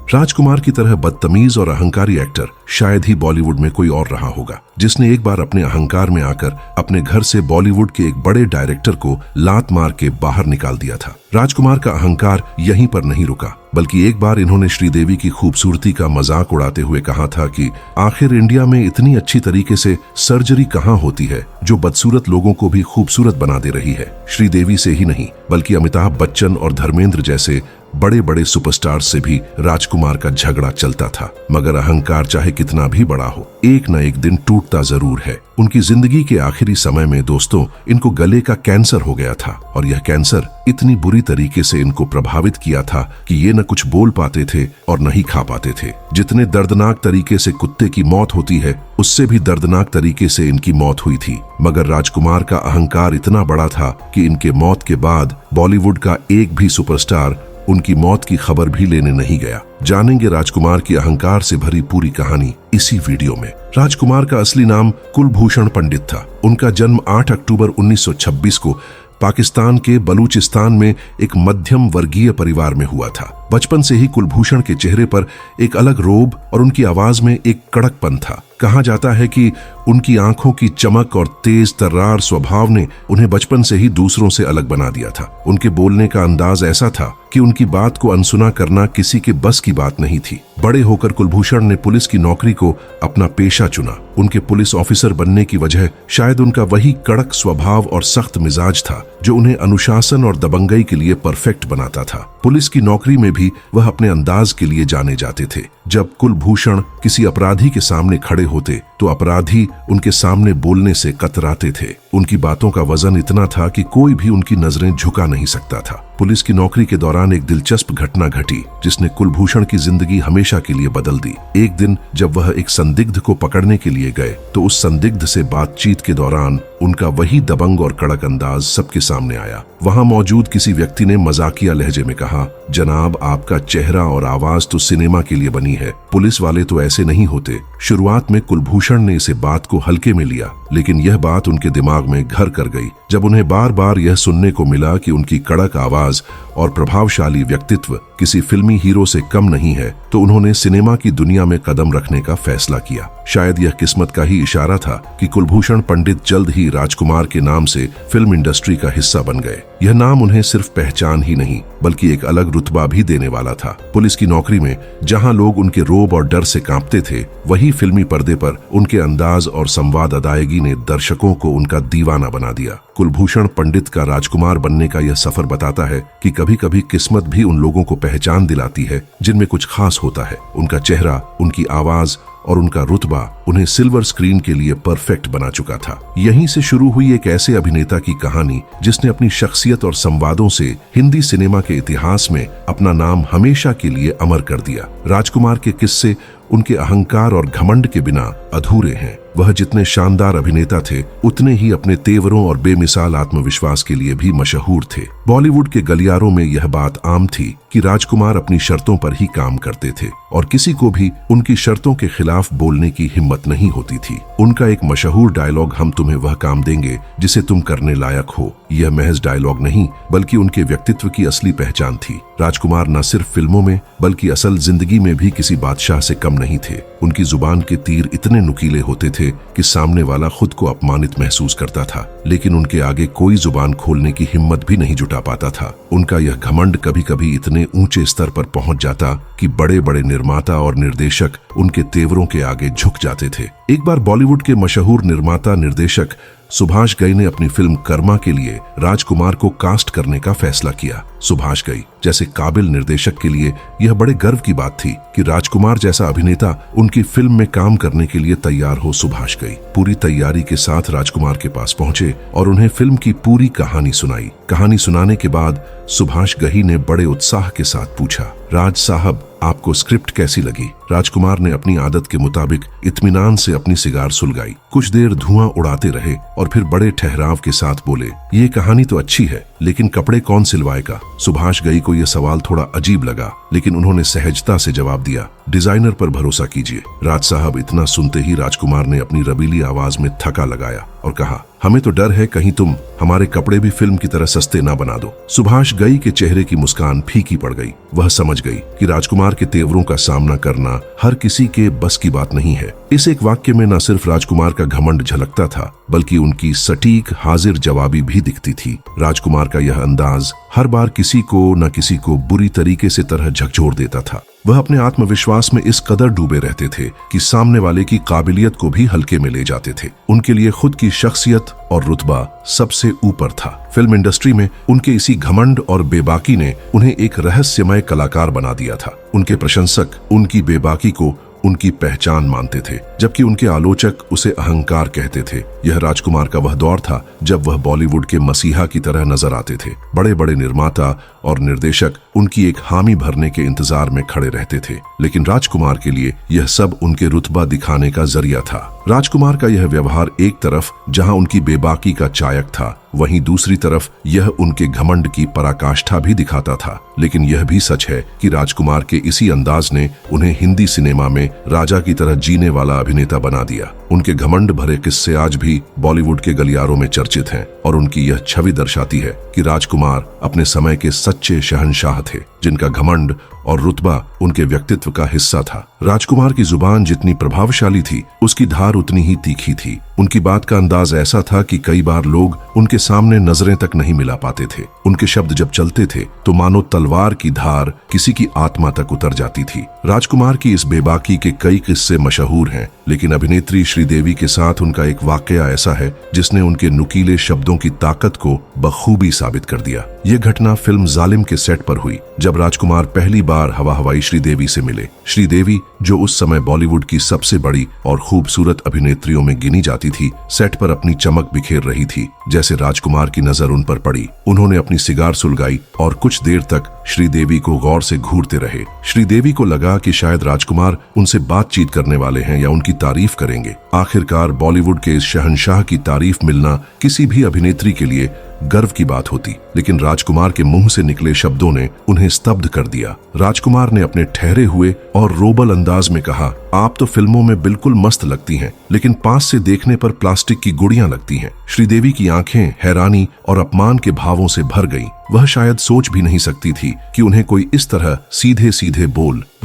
राजकुमार की तरह बदतमीज और अहंकारी एक्टर शायद ही बॉलीवुड में कोई और रहा होगा, जिसने एक बार अपने अहंकार में आकर अपने घर से बॉलीवुड के एक बड़े डायरेक्टर को लात मार के बाहर निकाल दिया था। राजकुमार का अहंकार यहीं पर नहीं रुका, बल्कि एक बार इन्होंने श्रीदेवी की खूबसूरती का मजाक उड़ाते हुए कहा था कि आखिर इंडिया में इतनी अच्छी तरीके से सर्जरी कहाँ होती है जो बदसूरत लोगों को भी खूबसूरत बना दे रही है। श्रीदेवी से ही नहीं बल्कि अमिताभ बच्चन और धर्मेंद्र जैसे बड़े बड़े सुपरस्टार से भी राजकुमार का झगड़ा चलता था। मगर अहंकार चाहे कितना भी बड़ा हो, एक न एक दिन टूटता जरूर है। उनकी जिंदगी के आखिरी समय में दोस्तों इनको गले का कैंसर हो गया था और यह कैंसर इतनी बुरी तरीके से इनको प्रभावित किया था कि ये न कुछ बोल पाते थे और न ही खा पाते थे। जितने दर्दनाक तरीके से कुत्ते की मौत होती है, उससे भी दर्दनाक तरीके से इनकी मौत हुई थी। मगर राजकुमार का अहंकार इतना बड़ा था कि इनके मौत के बाद बॉलीवुड का एक भी सुपरस्टार उनकी मौत की खबर भी लेने नहीं गया। जानेंगे राजकुमार की अहंकार से भरी पूरी कहानी इसी वीडियो में। राजकुमार का असली नाम कुलभूषण पंडित था। उनका जन्म 8 अक्टूबर 1926 को पाकिस्तान के बलूचिस्तान में एक मध्यम वर्गीय परिवार में हुआ था। बचपन से ही कुलभूषण के चेहरे पर एक अलग रोब और उनकी आवाज में एक कड़कपन था। कहा जाता है कि उनकी आंखों की चमक और तेज तर्रार स्वभाव ने उन्हें बचपन से ही दूसरों से अलग बना दिया था। उनके बोलने का अंदाज ऐसा था कि उनकी बात को अनसुना करना किसी के बस की बात नहीं थी। बड़े होकर कुलभूषण ने पुलिस की नौकरी को अपना पेशा चुना। उनके पुलिस ऑफिसर बनने की वजह शायद उनका वही कड़क स्वभाव और सख्त मिजाज था जो उन्हें अनुशासन और दबंगई के लिए परफेक्ट बनाता था। पुलिस की नौकरी में भी वह अपने अंदाज के लिए जाने जाते थे। जब कुलभूषण किसी अपराधी के सामने खड़े होते तो अपराधी उनके सामने बोलने से कतराते थे। उनकी बातों का वजन इतना था कि कोई भी उनकी नजरें झुका नहीं सकता था। पुलिस की नौकरी के दौरान एक दिलचस्प घटना घटी जिसने कुलभूषण की जिंदगी हमेशा के लिए बदल दी। एक दिन जब वह एक संदिग्ध को पकड़ने के लिए गए तो उस संदिग्ध से बातचीत के दौरान उनका वही दबंग और कड़क अंदाज सबके सामने आया। वहां मौजूद किसी व्यक्ति ने मजाकिया लहजे में कहा, जनाब आपका चेहरा और आवाज तो सिनेमा के लिए बनी है, पुलिस वाले तो ऐसे नहीं होते। शुरुआत में कुलभूषण ने इसे बात को हल्के में लिया, लेकिन यह बात उनके दिमाग में घर कर गई। जब उन्हें बार बार यह सुनने को मिला कि उनकी कड़क आवाज और प्रभावशाली व्यक्तित्व किसी फिल्मी हीरो से कम नहीं है, तो उन्होंने सिनेमा की दुनिया में कदम रखने का फैसला किया। शायद यह किस्मत का ही इशारा था कि कुलभूषण पंडित जल्द ही राजकुमार के नाम से फिल्म इंडस्ट्री का हिस्सा बन गए। यह नाम उन्हें सिर्फ पहचान ही नहीं बल्कि एक अलग रुतबा भी देने वाला था। पुलिस की नौकरी में जहां लोग उनके रोब और डर से कांपते थे, वही फिल्मी पर्दे पर उनके अंदाज और संवाद अदायगी ने दर्शकों को उनका दीवाना बना दिया। कुलभूषण पंडित का राजकुमार बनने का यह सफर बताता है कि कभी कभी किस्मत भी उन लोगों को पहचान दिलाती है जिनमें कुछ खास होता है। उनका चेहरा, उनकी आवाज और उनका रुतबा उन्हें सिल्वर स्क्रीन के लिए परफेक्ट बना चुका था। यहीं से शुरू हुई एक ऐसे अभिनेता की कहानी जिसने अपनी शख्सियत और संवादों से हिंदी सिनेमा के इतिहास में अपना नाम हमेशा के लिए अमर कर दिया। राजकुमार के किस्से उनके अहंकार और घमंड के बिना अधूरे हैं। वह जितने शानदार अभिनेता थे, उतने ही अपने तेवरों और बेमिसाल आत्मविश्वास के लिए भी मशहूर थे। बॉलीवुड के गलियारों में यह बात आम थी कि राजकुमार अपनी शर्तों पर ही काम करते थे और किसी को भी उनकी शर्तों के खिलाफ बोलने की हिम्मत नहीं होती थी। उनका एक मशहूर डायलॉग, हम तुम्हें वह काम देंगे जिसे तुम करने लायक हो, यह महज डायलॉग नहीं बल्कि उनके व्यक्तित्व की असली पहचान थी। राजकुमार न सिर्फ फिल्मों में बल्कि असल जिंदगी में भी किसी बादशाह से कम नहीं थे। उनकी जुबान के तीर इतने नुकीले होते थे कि सामने वाला खुद को अपमानित महसूस करता था, लेकिन उनके आगे कोई जुबान खोलने की हिम्मत भी नहीं जुटा पाता था। उनका यह घमंड कभी कभी इतने ऊंचे स्तर पर पहुंच जाता कि बड़े बड़े निर्माता और निर्देशक उनके तेवरों के आगे झुक जाते थे। एक बार बॉलीवुड के मशहूर निर्माता निर्देशक सुभाष घई ने अपनी फिल्म कर्मा के लिए राजकुमार को कास्ट करने का फैसला किया। सुभाष घई जैसे काबिल निर्देशक के लिए यह बड़े गर्व की बात थी कि राजकुमार जैसा अभिनेता उनकी फिल्म में काम करने के लिए तैयार हो। सुभाष घई पूरी तैयारी के साथ राजकुमार के पास पहुंचे और उन्हें फिल्म की पूरी कहानी सुनाई। कहानी सुनाने के बाद सुभाष घई ने बड़े उत्साह के साथ पूछा, राज साहब आपको स्क्रिप्ट कैसी लगी? राजकुमार ने अपनी आदत के मुताबिक इत्मीनान से अपनी सिगार सुलगाई। कुछ देर धुआं उड़ाते रहे और फिर बड़े ठहराव के साथ बोले, ये कहानी तो अच्छी है लेकिन कपड़े कौन सिलवाएगा? सुभाष घई को यह सवाल थोड़ा अजीब लगा। लेकिन उन्होंने सहजता से जवाब दिया, डिजाइनर पर भरोसा कीजिए। राज साहब इतना सुनते ही राजकुमार ने अपनी रबीली आवाज में थका लगाया और कहा, हमें तो डर है कहीं तुम हमारे कपड़े भी फिल्म की तरह सस्ते ना बना दो। सुभाष गई के चेहरे की मुस्कान फीकी पड़ गई। वह समझ गई कि राजकुमार के तेवरों का सामना करना हर किसी के बस की बात नहीं है। इस एक वाक्य में न सिर्फ राजकुमार का घमंड झलकता था, बल्कि उनकी सटीक हाजिर जवाबी भी दिखती थी। राजकुमार का यह अंदाज हर बार किसी को न किसी को बुरी तरीके से तरह झकझोर देता था। वह अपने आत्मविश्वास में इस कदर डूबे रहते थे कि सामने वाले की काबिलियत को भी हल्के में ले जाते थे। उनके लिए खुद की शख्सियत और रुतबा सबसे ऊपर था। फिल्म इंडस्ट्री में उनके इसी घमंड और बेबाकी ने उन्हें एक रहस्यमय कलाकार बना दिया था। उनके प्रशंसक उनकी बेबाकी को उनकी पहचान मानते थे, जबकि उनके आलोचक उसे अहंकार कहते थे। यह राजकुमार का वह दौर था जब वह बॉलीवुड के मसीहा की तरह नजर आते थे। बड़े बड़े निर्माता और निर्देशक उनकी एक हामी भरने के इंतजार में खड़े रहते थे, लेकिन राजकुमार के लिए यह सब उनके रुतबा दिखाने का जरिया था। राजकुमार का यह व्यवहार एक तरफ जहां उनकी बेबाकी का चायक था, वहीं दूसरी तरफ यह उनके घमंड की पराकाष्ठा भी दिखाता था। लेकिन यह भी सच है कि राजकुमार के इसी अंदाज ने उन्हें हिंदी सिनेमा में राजा की तरह जीने वाला अभिनेता बना दिया। उनके घमंड भरे किस्से आज भी बॉलीवुड के गलियारों में चर्चित हैं और उनकी यह छवि दर्शाती है कि राजकुमार अपने समय के सच्चे शहंशाह थे, जिनका घमंड और रुतबा उनके व्यक्तित्व का हिस्सा था। राजकुमार की जुबान जितनी प्रभावशाली थी, उसकी धार उतनी ही तीखी थी। उनकी बात का अंदाज ऐसा था कि कई बार लोग उनके सामने नजरें तक नहीं मिला पाते थे। उनके शब्द जब चलते थे तो मानो तलवार की धार किसी की आत्मा तक उतर जाती थी। राजकुमार की इस बेबाकी के कई किस्से मशहूर हैं, लेकिन अभिनेत्री श्रीदेवी के साथ उनका एक वाकया ऐसा है जिसने उनके नुकीले शब्दों की ताकत को बखूबी साबित कर दिया। यह घटना फिल्म जालिम के सेट पर हुई, जब राजकुमार पहली बार हवा हवाई श्रीदेवी से मिले। श्रीदेवी, जो उस समय बॉलीवुड की सबसे बड़ी और खूबसूरत अभिनेत्रियों में गिनी जाती थी, सेट पर अपनी चमक बिखेर रही थी। जैसे राजकुमार की नजर उन पर पड़ी, उन्होंने अपनी सिगार सुलगाई और कुछ देर तक श्रीदेवी को गौर से घूरते रहे। श्रीदेवी को लगा कि शायद राजकुमार उनसे बातचीत करने वाले हैं या उनकी तारीफ करेंगे। आखिरकार बॉलीवुड के इस शहंशाह की तारीफ मिलना किसी भी अभिनेत्री के लिए गर्व की बात होती, लेकिन राजकुमार के मुंह से निकले शब्दों ने उन्हें स्तब्ध कर दिया। राजकुमार ने अपने ठहरे हुए और रोबल अंदाज में कहा, आप तो फिल्मों में बिल्कुल मस्त लगती हैं, लेकिन पास से देखने पर प्लास्टिक की गुड़ियां लगती हैं। श्रीदेवी की आंखें हैरानी और अपमान के भावों से भर गईं। वह शायद सोच भी नहीं सकती थी कि उन्हें कोई इस तरह सीधे सीधे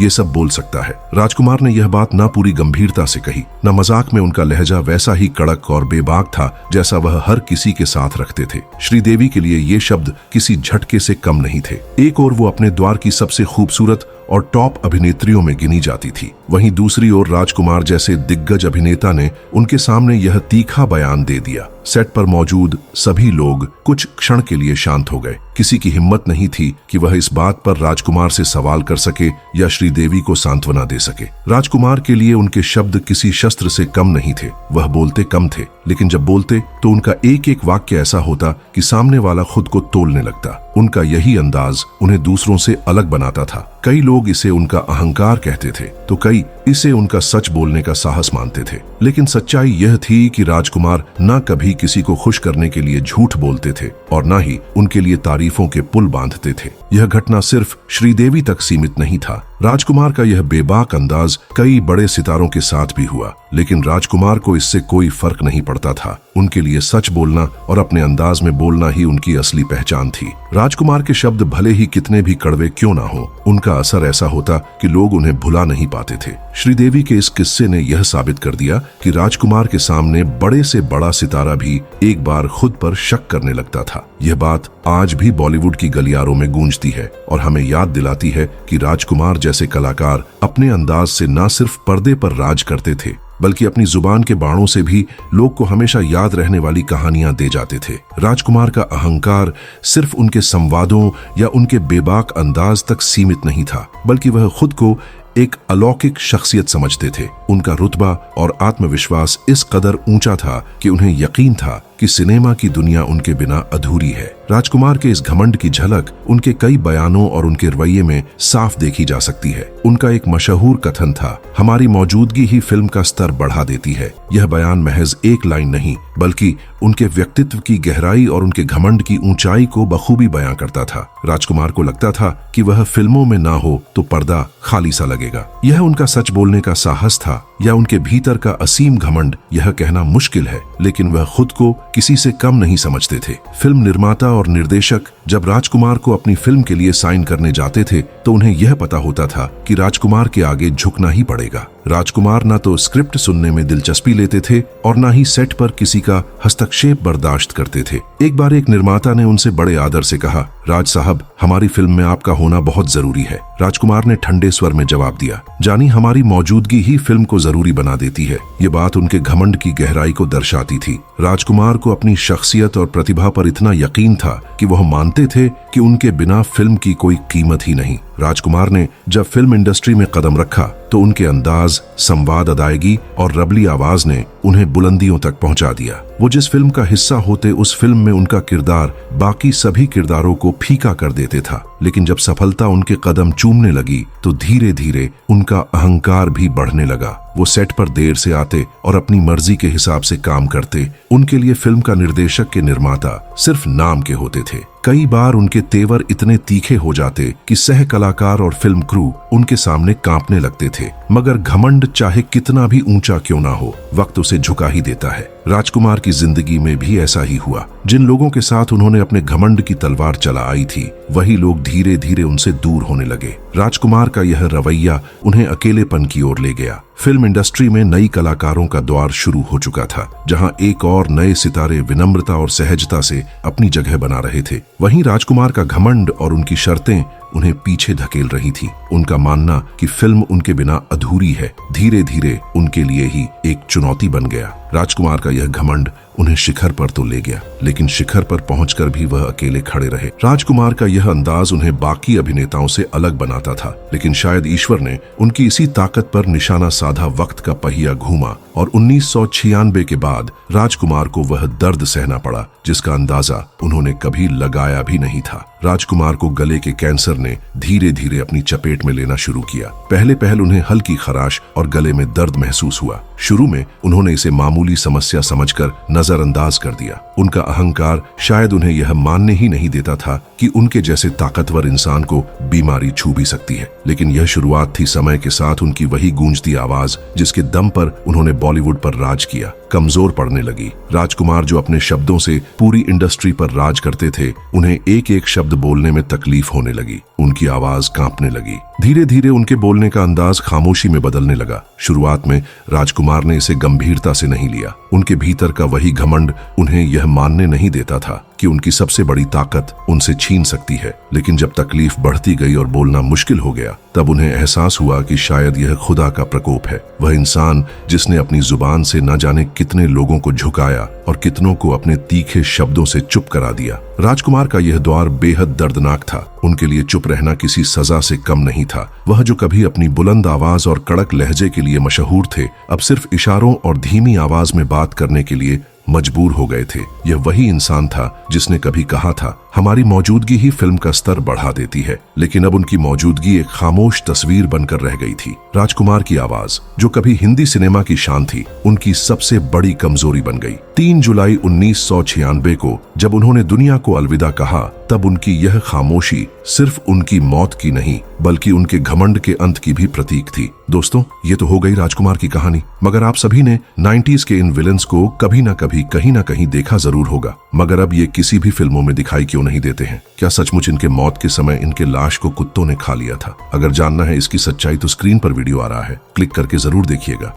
ये सब बोल सकता है। राजकुमार ने यह बात ना पूरी गंभीरता से कही, न मजाक में। उनका लहजा वैसा ही कड़क और बेबाक था जैसा वह हर किसी के साथ रखते थे। श्रीदेवी के लिए ये शब्द किसी झटके से कम नहीं थे। एक ओर वो अपने द्वार की सबसे खूबसूरत और टॉप अभिनेत्रियों में गिनी जाती थी, वहीं दूसरी ओर राजकुमार जैसे दिग्गज अभिनेता ने उनके सामने यह तीखा बयान दे दिया। सेट पर मौजूद सभी लोग कुछ क्षण के लिए शांत हो गए। किसी की हिम्मत नहीं थी कि वह इस बात पर राजकुमार से सवाल कर सके या श्रीदेवी को सांत्वना दे सके। राजकुमार के लिए उनके शब्द किसी शस्त्र से कम नहीं थे। वह बोलते कम थे, लेकिन जब बोलते तो उनका एक एक वाक्य ऐसा होता कि सामने वाला खुद को तोलने लगता। उनका यही अंदाज उन्हें दूसरों से अलग बनाता था। कई लोग इसे उनका अहंकार कहते थे, तो कई इसे उनका सच बोलने का साहस मानते थे। लेकिन सच्चाई यह थी कि राजकुमार न कभी किसी को खुश करने के लिए झूठ बोलते थे और न ही उनके लिए तारीफों के पुल बांधते थे। यह घटना सिर्फ श्रीदेवी तक सीमित नहीं था। राजकुमार का यह बेबाक अंदाज कई बड़े सितारों के साथ भी हुआ, लेकिन राजकुमार को इससे कोई फर्क नहीं पड़ता था। उनके लिए सच बोलना और अपने अंदाज में बोलना ही उनकी असली पहचान थी। राजकुमार के शब्द भले ही कितने भी कड़वे क्यों ना हो, उनका असर ऐसा होता कि लोग उन्हें भुला नहीं पाते थे। श्रीदेवी के इस किस्से ने यह साबित कर दिया कि राजकुमार के सामने बड़े से बड़ा सितारा भी एक बार खुद पर शक करने लगता था। यह बात आज भी बॉलीवुड की गलियारों में गूंजती है और हमें याद दिलाती है कि राजकुमार जैसे कलाकार अपने अंदाज से न सिर्फ पर्दे पर राज करते थे, बल्कि अपनी जुबान के बाणों से भी लोग को हमेशा याद रहने वाली कहानियां दे जाते थे। राजकुमार का अहंकार सिर्फ उनके संवादों या उनके बेबाक अंदाज तक सीमित नहीं था, बल्कि वह खुद को एक अलौकिक शख्सियत समझते थे। उनका रुतबा और आत्मविश्वास इस कदर ऊंचा था कि उन्हें यकीन था कि सिनेमा की दुनिया उनके बिना अधूरी है। राजकुमार के इस घमंड की झलक उनके कई बयानों और उनके रवैये में साफ देखी जा सकती है। उनका एक मशहूर कथन था, हमारी मौजूदगी ही फिल्म का स्तर बढ़ा देती है। यह बयान महज एक लाइन नहीं बल्कि उनके व्यक्तित्व की गहराई और उनके घमंड की ऊंचाई को बखूबी बयां करता था। राजकुमार को लगता था कि वह फिल्मों में ना हो तो पर्दा खाली सा लगेगा। यह उनका सच बोलने का साहस था या उनके भीतर का असीम घमंड, यह कहना मुश्किल है, लेकिन वह खुद को किसी से कम नहीं समझते थे। फिल्म निर्माता और निर्देशक जब राजकुमार को अपनी फिल्म के लिए साइन करने जाते थे तो उन्हें यह पता होता था कि राजकुमार के आगे झुकना ही पड़ेगा। राजकुमार न तो स्क्रिप्ट सुनने में दिलचस्पी लेते थे और न ही सेट पर किसी का हस्तक्षेप बर्दाश्त करते थे। एक बार एक निर्माता ने उनसे बड़े आदर से कहा, राज साहब, हमारी फिल्म में आपका होना बहुत जरूरी है। राजकुमार ने ठंडे स्वर में जवाब दिया, जानी, हमारी मौजूदगी ही फिल्म को जरूरी बना देती है। ये बात उनके घमंड की गहराई को दर्शाती थी। राजकुमार को अपनी शख्सियत और प्रतिभा पर इतना यकीन था कि वह मानते थे कि उनके बिना फिल्म की कोई कीमत ही नहीं। राजकुमार ने जब फिल्म इंडस्ट्री में कदम रखा तो उनके अंदाज, संवाद, अदायगी और रबली आवाज ने उन्हें बुलंदियों तक पहुंचा दिया। वो जिस फिल्म का हिस्सा होते उस फिल्म में उनका किरदार बाकी सभी किरदारों को फीका कर देते था। लेकिन जब सफलता उनके कदम चूमने लगी तो धीरे धीरे उनका अहंकार भी बढ़ने लगा। वो सेट पर देर से आते और अपनी मर्जी के हिसाब से काम करते। उनके लिए फिल्म का निर्देशक के निर्माता सिर्फ नाम के होते थे। कई बार उनके तेवर इतने तीखे हो जाते कि सह कलाकार और फिल्म क्रू उनके सामने कांपने लगते थे। मगर घमंड चाहे कितना भी ऊंचा क्यों ना हो, वक्त उसे झुका ही देता है। राजकुमार की जिंदगी में भी ऐसा ही हुआ। जिन लोगों के साथ उन्होंने अपने घमंड की तलवार चलाई थी, वही लोग धीरे धीरे उनसे दूर होने लगे। राजकुमार का यह रवैया उन्हें अकेलेपन की ओर ले गया। फिल्म इंडस्ट्री में नई कलाकारों का दौर शुरू हो चुका था, जहां एक और नए सितारे विनम्रता और सहजता से अपनी जगह बना रहे थे। वहीं राजकुमार का घमंड और उनकी शर्तें उन्हें पीछे धकेल रही थी। उनका मानना कि फिल्म उनके बिना अधूरी है धीरे धीरे उनके लिए ही एक चुनौती बन गया। राजकुमार का यह घमंड उन्हें शिखर पर तो ले गया, लेकिन शिखर पर पहुंचकर भी वह अकेले खड़े रहे। राजकुमार का यह अंदाज उन्हें बाकी अभिनेताओं से अलग बनाता था, लेकिन शायद ईश्वर ने उनकी इसी ताकत पर निशाना साधा। वक्त का पहिया घूमा और 1996 के बाद राजकुमार को वह दर्द सहना पड़ा जिसका अंदाजा उन्होंने कभी लगाया भी नहीं था। राजकुमार को गले के कैंसर ने धीरे धीरे अपनी चपेट में लेना शुरू किया। पहले पहल उन्हें हल्की खराश और गले में दर्द महसूस हुआ। शुरू में उन्होंने इसे मामूली समस्या समझकर नजरअंदाज कर दिया। उनका अहंकार शायद उन्हें यह मानने ही नहीं देता था कि उनके जैसे ताकतवर इंसान को बीमारी छू भी सकती है। लेकिन यह शुरुआत थी। समय के साथ उनकी वही गूंजती आवाज जिसके दम पर उन्होंने बॉलीवुड पर राज किया, कमजोर पड़ने लगी। राजकुमार जो अपने शब्दों से पूरी इंडस्ट्री पर राज करते थे, उन्हें एक एक शब्द बोलने में तकलीफ होने लगी। उनकी आवाज कांपने लगी। धीरे धीरे उनके बोलने का अंदाज खामोशी में बदलने लगा। शुरुआत में राजकुमार ने इसे गंभीरता से नहीं लिया। उनके भीतर का वही घमंड उन्हें यह मानने नहीं देता था कि उनकी सबसे बड़ी ताकत उनसे छीन सकती है। लेकिन जब तकलीफ बढ़ती गई और बोलना मुश्किल हो गया, तब उन्हें एहसास हुआ कि शायद यह खुदा का प्रकोप है। वह इंसान जिसने अपनी जुबान से न जाने कितने लोगों को झुकाया और कितनों को अपने तीखे शब्दों से चुप करा दिया। राजकुमार का यह दौर बेहद दर्दनाक था। उनके लिए चुप रहना किसी सजा से कम नहीं था। वह जो कभी अपनी बुलंद आवाज और कड़क लहजे के लिए मशहूर थे, अब सिर्फ इशारों और धीमी आवाज में बात करने के लिए मजबूर हो गए थे। यह वही इंसान था जिसने कभी कहा था, हमारी मौजूदगी ही फिल्म का स्तर बढ़ा देती है। लेकिन अब उनकी मौजूदगी एक खामोश तस्वीर बनकर रह गई थी। राजकुमार की आवाज जो कभी हिंदी सिनेमा की शान थी, उनकी सबसे बड़ी कमजोरी बन गई। 3 जुलाई 1996 को जब उन्होंने दुनिया को अलविदा कहा, तब उनकी यह खामोशी सिर्फ उनकी मौत की नहीं बल्कि उनके घमंड के अंत की भी प्रतीक थी। दोस्तों, ये तो हो गई राजकुमार की कहानी, मगर आप सभी ने 90s के इन विलेंस को कभी ना कभी कहीं ना कहीं देखा जरूर होगा। मगर अब ये किसी भी फिल्मों में दिखाई क्यों नहीं देते हैं? क्या सचमुच इनके मौत के समय इनके लाश को कुत्तों ने खा लिया था? अगर जानना है इसकी सच्चाई तो स्क्रीन पर वीडियो आ रहा है, क्लिक करके जरूर देखिएगा।